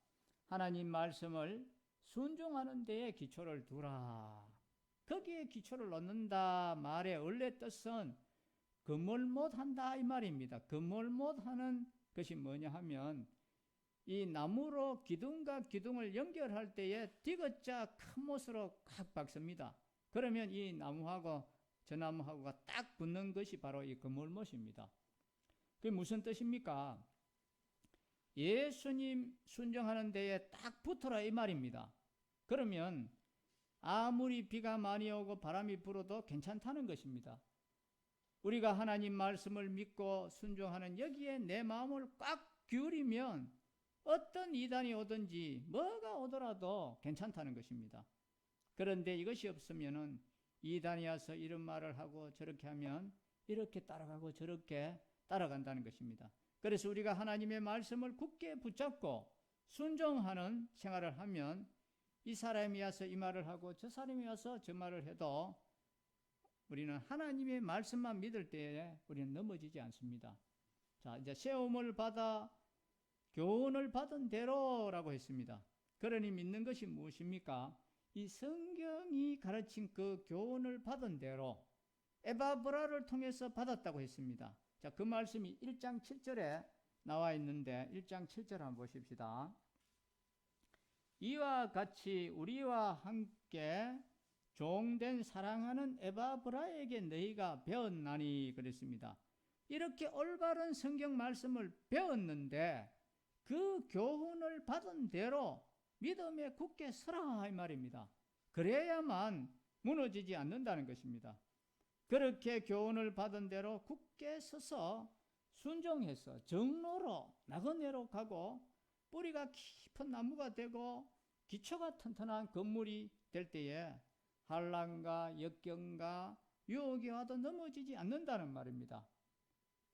하나님 말씀을 순종하는 데에 기초를 두라. 거기에 기초를 놓는다 말의 원래 뜻은 건물 못한다, 이 말입니다. 건물 못하는 것이 뭐냐 하면 이 나무로 기둥과 기둥을 연결할 때에 디귿자 큰 못으로 꽉 박습니다. 그러면 이 나무하고 저 나무하고가 딱 붙는 것이 바로 이 건물못입니다. 그게 무슨 뜻입니까? 예수님 순종하는 데에 딱 붙어라, 이 말입니다. 그러면 아무리 비가 많이 오고 바람이 불어도 괜찮다는 것입니다. 우리가 하나님 말씀을 믿고 순종하는 여기에 내 마음을 꽉 기울이면 어떤 이단이 오든지 뭐가 오더라도 괜찮다는 것입니다. 그런데 이것이 없으면은 이단이 와서 이런 말을 하고 저렇게 하면 이렇게 따라가고 저렇게 따라간다는 것입니다. 그래서 우리가 하나님의 말씀을 굳게 붙잡고 순종하는 생활을 하면 이 사람이 와서 이 말을 하고 저 사람이 와서 저 말을 해도 우리는 하나님의 말씀만 믿을 때에 우리는 넘어지지 않습니다. 자, 이제 세움을 받아 교훈을 받은 대로라고 했습니다. 그러니 믿는 것이 무엇입니까? 이 성경이 가르친 그 교훈을 받은 대로 에바브라를 통해서 받았다고 했습니다. 자, 그 말씀이 1장 7절에 나와 있는데 1장 7절 한번 보십시다. 이와 같이 우리와 함께 종된 사랑하는 에바브라에게 너희가 배웠나니, 그랬습니다. 이렇게 올바른 성경 말씀을 배웠는데 그 교훈을 받은 대로 믿음에 굳게 서라, 이 말입니다. 그래야만 무너지지 않는다는 것입니다. 그렇게 교훈을 받은 대로 굳게 서서 순종해서 정로로 나그네로 가고 뿌리가 깊은 나무가 되고 기초가 튼튼한 건물이 될 때에 환난과 역경과 유혹이 와도 넘어지지 않는다는 말입니다.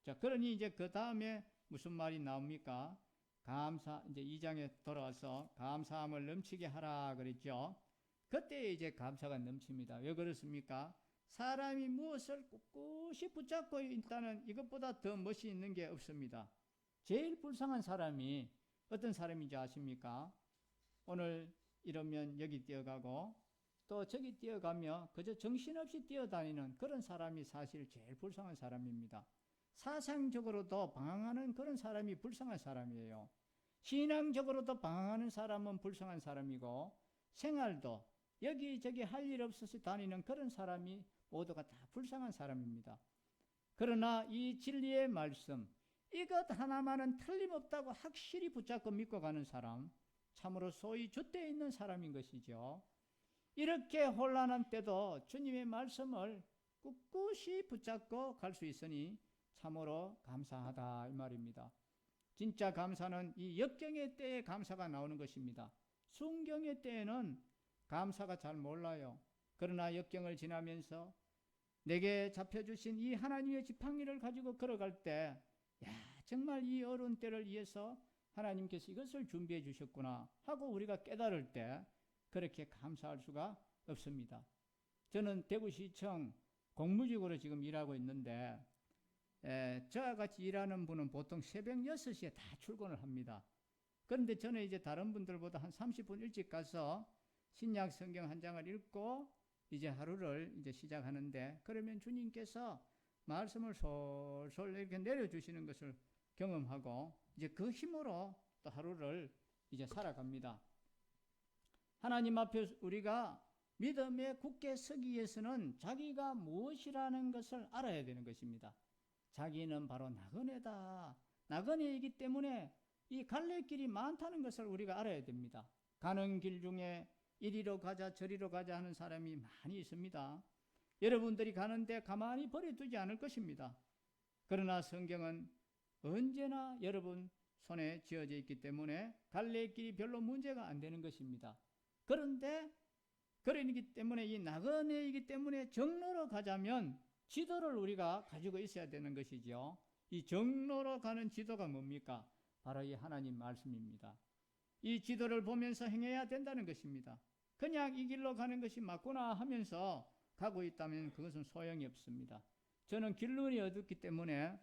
자, 그러니 이제 그 다음에 무슨 말이 나옵니까? 이제 2장에 돌아와서 감사함을 넘치게 하라 그랬죠. 그때 이제 감사가 넘칩니다. 왜 그렇습니까? 사람이 무엇을 꿋꿋이 붙잡고 있다는 이것보다 더 멋이 있는 게 없습니다. 제일 불쌍한 사람이 어떤 사람인지 아십니까? 오늘 이러면 여기 뛰어가고 또 저기 뛰어가며 그저 정신없이 뛰어다니는 그런 사람이 사실 제일 불쌍한 사람입니다. 사상적으로도 방황하는 그런 사람이 불쌍한 사람이에요. 신앙적으로도 방황하는 사람은 불쌍한 사람이고 생활도 여기저기 할 일 없어서 다니는 그런 사람이 모두가 다 불쌍한 사람입니다. 그러나 이 진리의 말씀, 이것 하나만은 틀림없다고 확실히 붙잡고 믿고 가는 사람, 참으로 소위 줏대에 있는 사람인 것이죠. 이렇게 혼란한 때도 주님의 말씀을 꿋꿋이 붙잡고 갈 수 있으니 참으로 감사하다 이 말입니다. 진짜 감사는 이 역경의 때에 감사가 나오는 것입니다. 순경의 때에는 감사가 잘 몰라요. 그러나 역경을 지나면서 내게 잡혀주신 이 하나님의 지팡이를 가지고 걸어갈 때, 정말 이 어려운 때를 위해서 하나님께서 이것을 준비해 주셨구나 하고 우리가 깨달을 때 그렇게 감사할 수가 없습니다. 저는 대구시청 공무직으로 지금 일하고 있는데 저와 같이 일하는 분은 보통 새벽 6시에 다 출근을 합니다. 그런데 저는 이제 다른 분들보다 한 30분 일찍 가서 신약 성경 한 장을 읽고 이제 하루를 이제 시작하는데, 그러면 주님께서 말씀을 솔솔 이렇게 내려주시는 것을 경험하고 이제 그 힘으로 또 하루를 이제 살아갑니다. 하나님 앞에 우리가 믿음에 굳게 서기 위해서는 자기가 무엇이라는 것을 알아야 되는 것입니다. 자기는 바로 나그네다. 나그네이기 때문에 이 갈래길이 많다는 것을 우리가 알아야 됩니다. 가는 길 중에 이리로 가자 저리로 가자 하는 사람이 많이 있습니다. 여러분들이 가는데 가만히 버려두지 않을 것입니다. 그러나 성경은 언제나 여러분 손에 쥐어져 있기 때문에 갈래길이 별로 문제가 안 되는 것입니다. 그런데 그러기 때문에 이 나그네이기 때문에 정로로 가자면 지도를 우리가 가지고 있어야 되는 것이죠. 이 정로로 가는 지도가 뭡니까? 바로 이 하나님 말씀입니다. 이 지도를 보면서 행해야 된다는 것입니다. 그냥 이 길로 가는 것이 맞구나 하면서 가고 있다면 그것은 소용이 없습니다. 저는 길눈이 어둡기 때문에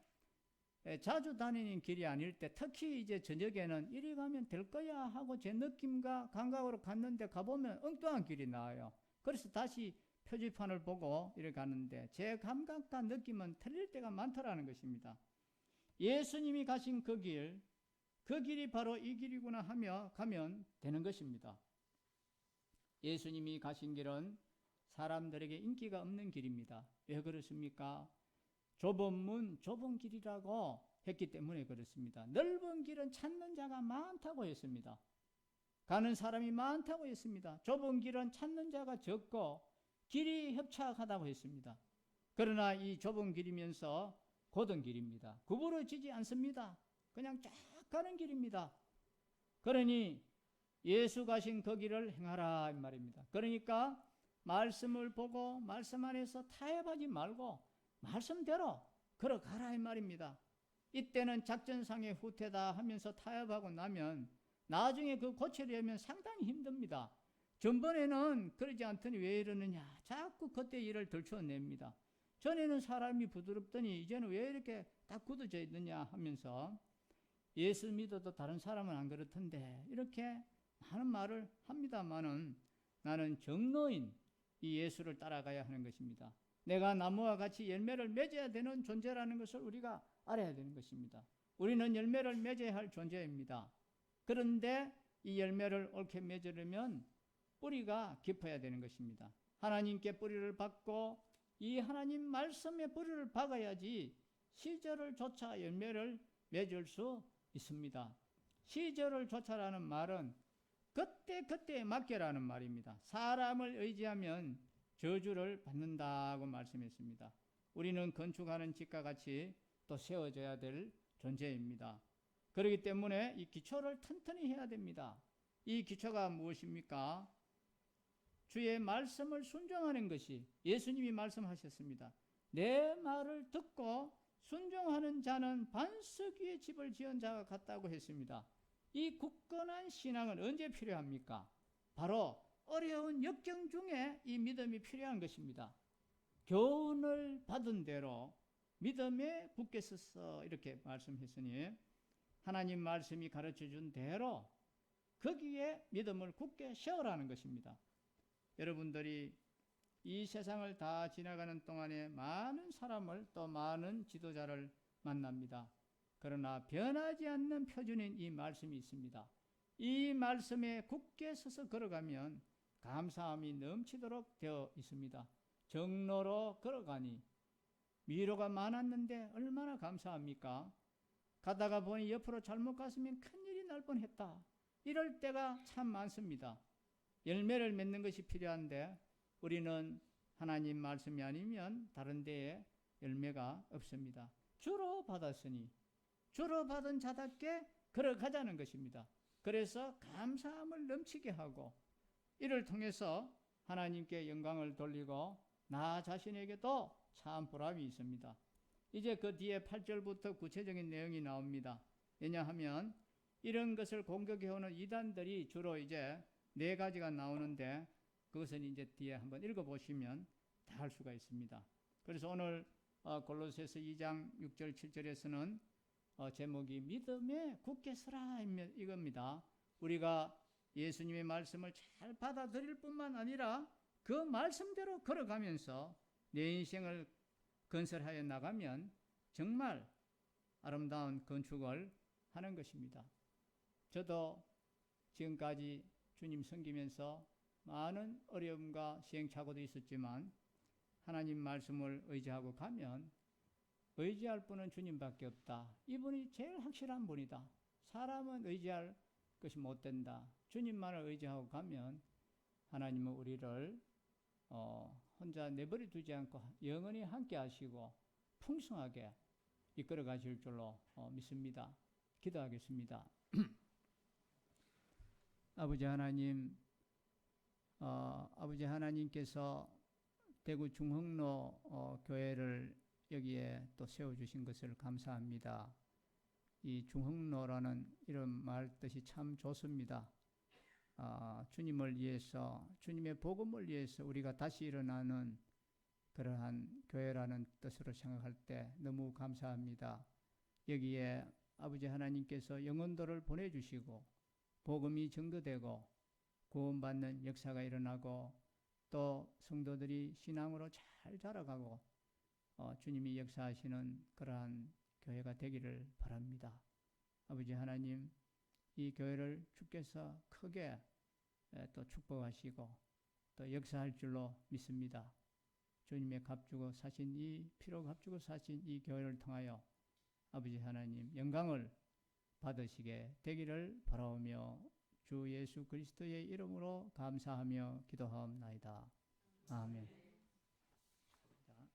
자주 다니는 길이 아닐 때, 특히 이제 저녁에는 이리 가면 될 거야 하고 제 느낌과 감각으로 갔는데 가보면 엉뚱한 길이 나와요. 그래서 다시 표지판을 보고 이렇게 가는데 제 감각과 느낌은 틀릴 때가 많더라는 것입니다. 예수님이 가신 그 길이 바로 이 길이구나 하며 가면 되는 것입니다. 예수님이 가신 길은 사람들에게 인기가 없는 길입니다. 왜 그렇습니까? 좁은 문, 좁은 길이라고 했기 때문에 그렇습니다. 넓은 길은 찾는 자가 많다고 했습니다. 가는 사람이 많다고 했습니다. 좁은 길은 찾는 자가 적고 길이 협착하다고 했습니다. 그러나 이 좁은 길이면서 곧은 길입니다. 구부러지지 않습니다. 그냥 쫙 가는 길입니다. 그러니 예수 가신 그 길을 행하라 이 말입니다. 그러니까 말씀을 보고 말씀 안에서 타협하지 말고 말씀대로 걸어가라 이 말입니다. 이때는 작전상의 후퇴다 하면서 타협하고 나면 나중에 그 고치려면 상당히 힘듭니다. 전번에는 그러지 않더니 왜 이러느냐, 자꾸 그때 일을 들춰냅니다. 전에는 사람이 부드럽더니 이제는 왜 이렇게 딱 굳어져 있느냐 하면서 예수 믿어도 다른 사람은 안 그렇던데 이렇게 많은 말을 합니다마는 나는 정로인 이 예수를 따라가야 하는 것입니다. 내가 나무와 같이 열매를 맺어야 되는 존재라는 것을 우리가 알아야 되는 것입니다. 우리는 열매를 맺어야 할 존재입니다. 그런데 이 열매를 옳게 맺으려면 뿌리가 깊어야 되는 것입니다. 하나님께 뿌리를 박고 이 하나님 말씀에 뿌리를 박아야지 시절을 쫓아 열매를 맺을 수 있습니다. 시절을 쫓아라는 말은 그때그때에 맡겨라는 말입니다. 사람을 의지하면 저주를 받는다고 말씀했습니다. 우리는 건축하는 집과 같이 또 세워져야 될 존재입니다. 그렇기 때문에 이 기초를 튼튼히 해야 됩니다. 이 기초가 무엇입니까? 주의 말씀을 순종하는 것이, 예수님이 말씀하셨습니다. 내 말을 듣고 순종하는 자는 반석 위에 집을 지은 자가 같다고 했습니다. 이 굳건한 신앙은 언제 필요합니까? 바로 어려운 역경 중에 이 믿음이 필요한 것입니다. 교훈을 받은 대로 믿음에 굳게 서서 이렇게 말씀했으니 하나님 말씀이 가르쳐준 대로 거기에 믿음을 굳게 세우라는 것입니다. 여러분들이 이 세상을 다 지나가는 동안에 많은 사람을 또 많은 지도자를 만납니다. 그러나 변하지 않는 표준인 이 말씀이 있습니다. 이 말씀에 굳게 서서 걸어가면 감사함이 넘치도록 되어 있습니다. 정로로 걸어가니 미로가 많았는데 얼마나 감사합니까? 가다가 보니 옆으로 잘못 갔으면 큰일이 날 뻔했다. 이럴 때가 참 많습니다. 열매를 맺는 것이 필요한데 우리는 하나님 말씀이 아니면 다른 데에 열매가 없습니다. 주로 받았으니 주로 받은 자답게 걸어가자는 것입니다. 그래서 감사함을 넘치게 하고 이를 통해서 하나님께 영광을 돌리고 나 자신에게도 참 보람이 있습니다. 이제 그 뒤에 8절부터 구체적인 내용이 나옵니다. 왜냐하면 이런 것을 공격해오는 이단들이 주로 이제 4가지가 나오는데 그것은 이제 뒤에 한번 읽어보시면 다 할 수가 있습니다. 그래서 오늘 골로새서 2장 6절 7절에서는 제목이 믿음에 굳게 서라 이겁니다. 우리가 예수님의 말씀을 잘 받아들일 뿐만 아니라 그 말씀대로 걸어가면서 내 인생을 건설하여 나가면 정말 아름다운 건축을 하는 것입니다. 저도 지금까지 주님 섬기면서 많은 어려움과 시행착오도 있었지만 하나님 말씀을 의지하고 가면 의지할 분은 주님밖에 없다. 이분이 제일 확실한 분이다. 사람은 의지할 것이 못 된다. 주님만을 의지하고 가면 하나님은 우리를 혼자 내버려 두지 않고 영원히 함께 하시고 풍성하게 이끌어 가실 줄로 믿습니다. 기도하겠습니다. 아버지 하나님, 아버지 하나님께서 대구 중흥로 교회를 여기에 또 세워주신 것을 감사합니다. 이 중흥로라는 이런 말 뜻이 참 좋습니다. 주님을 위해서, 주님의 복음을 위해서 우리가 다시 일어나는 그러한 교회라는 뜻으로 생각할 때 너무 감사합니다. 여기에 아버지 하나님께서 영혼들을 보내주시고 복음이 증거되고 구원받는 역사가 일어나고 또 성도들이 신앙으로 잘 자라가고 주님이 역사하시는 그러한 교회가 되기를 바랍니다. 아버지 하나님, 이 교회를 주께서 크게 또 축복하시고 또 역사할 줄로 믿습니다. 주님의 값주고 사신 이 피로 값주고 사신 이 교회를 통하여 아버지 하나님 영광을 받으시게 되기를 바라오며 주 예수 그리스도의 이름으로 감사하며 기도하옵나이다. 아멘.